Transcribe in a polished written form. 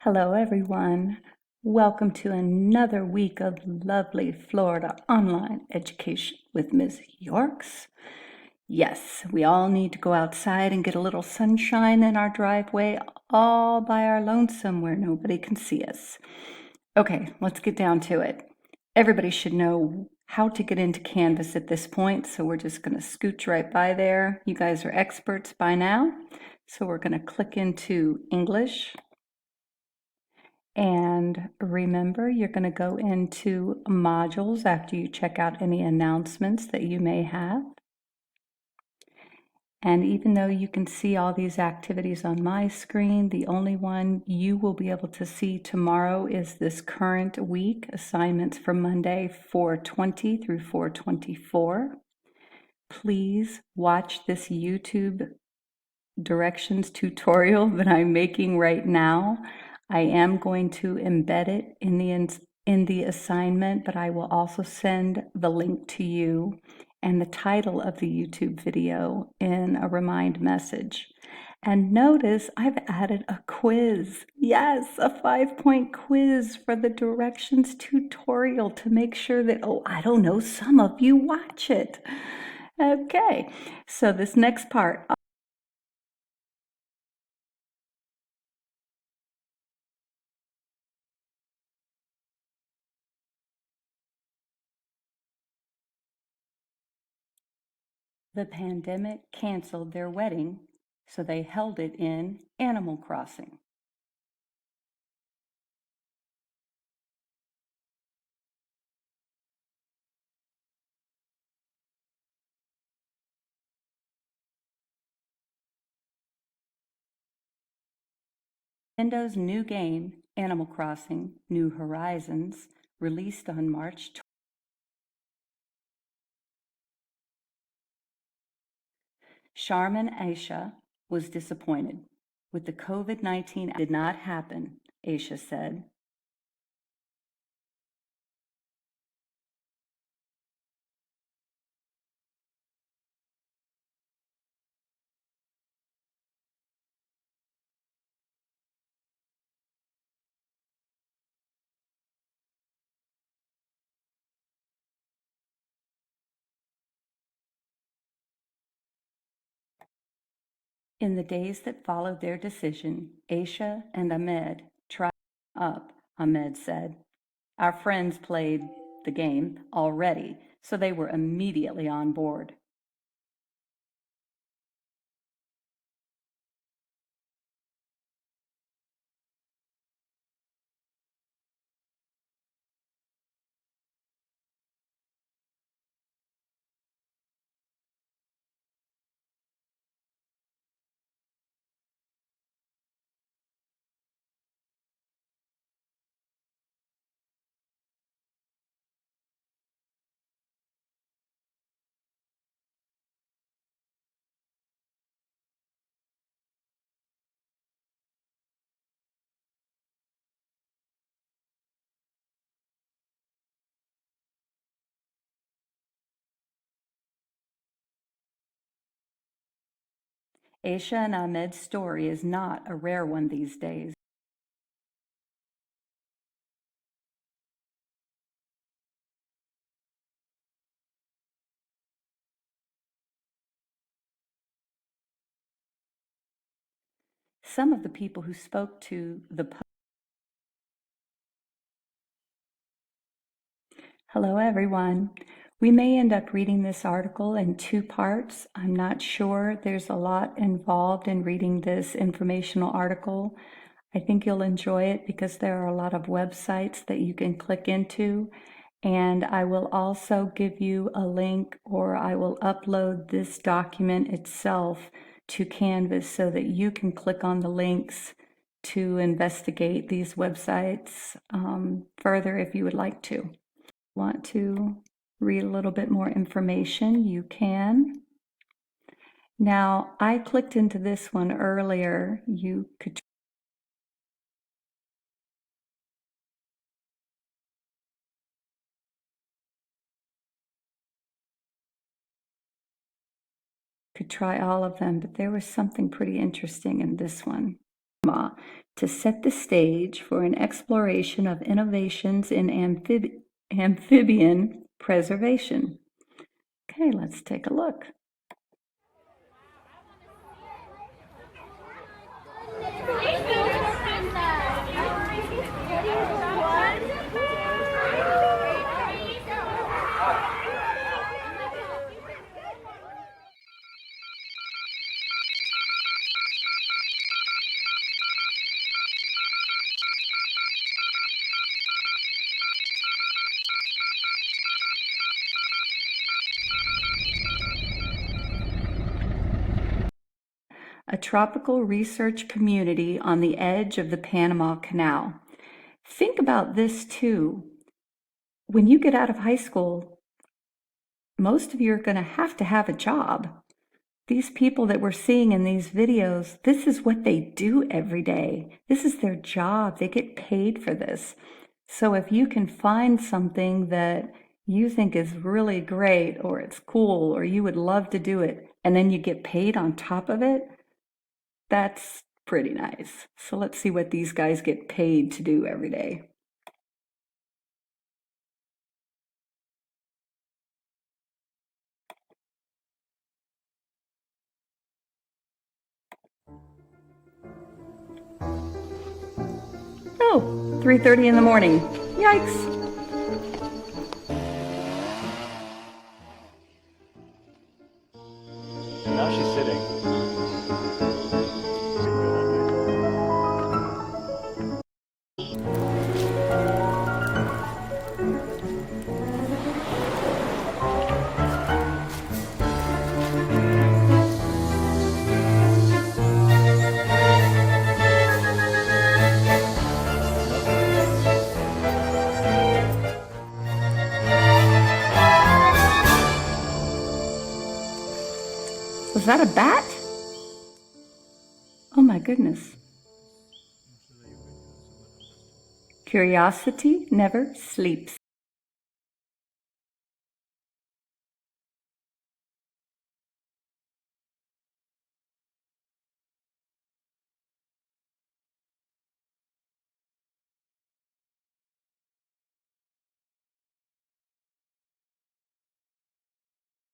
Hello, everyone. Welcome to another week of lovely Florida online education with Ms. Yorks. Yes, we all need to go outside and get a little sunshine in our driveway all by our lonesome where nobody can see us. Okay, let's get down to it. Everybody should know how to get into Canvas at this point, so we're just going to scooch right by there. You guys are experts by now, so we're going to click into English. And remember, you're going to go into modules after you check out any announcements that you may have. And even though you can see all these activities on my screen, the only one you will be able to see tomorrow is this current week, assignments for Monday 4/20 through 4/24. Please watch this YouTube directions tutorial that I'm making right now. I am going to embed it in the assignment, but I will also send the link to you and the title of the YouTube video in a remind message. And notice I've added a quiz. Yes, a 5-point quiz for the directions tutorial to make sure that, I don't know, some of you watch it. Okay, so this next part, the pandemic canceled their wedding, so they held it in Animal Crossing. Nintendo's new game, Animal Crossing: New Horizons, released on March 20th. Sharman Aisha was disappointed. With the COVID-19 did not happen, Aisha said. In the days that followed their decision, Aisha and Ahmed tried up, Ahmed said. Our friends played the game already, so they were immediately on board. Aisha and Ahmed's story is not a rare one these days. Some of the people who spoke to the Hello, everyone. We may end up reading this article in 2 parts. I'm not sure. There's a lot involved in reading this informational article. I think you'll enjoy it because there are a lot of websites that you can click into. And I will also give you a link, or I will upload this document itself to Canvas so that you can click on the links to investigate these websites further if you would like to. Want to read a little bit more information, you can. Now, I clicked into this one earlier. You could try all of them, but there was something pretty interesting in this one. to set the stage for an exploration of innovations in amphibian preservation. Okay, let's take a look. A tropical research community on the edge of the Panama Canal. Think about this too. When you get out of high school, most of you are going to have a job. These people that we're seeing in these videos, this is what they do every day. This is their job. They get paid for this. So if you can find something that you think is really great or it's cool or you would love to do it, and then you get paid on top of it, that's pretty nice. So let's see what these guys get paid to do every day. Oh, 3:30 in the morning. Yikes. Now she's sitting. Was that a bat? Oh my goodness. Curiosity never sleeps.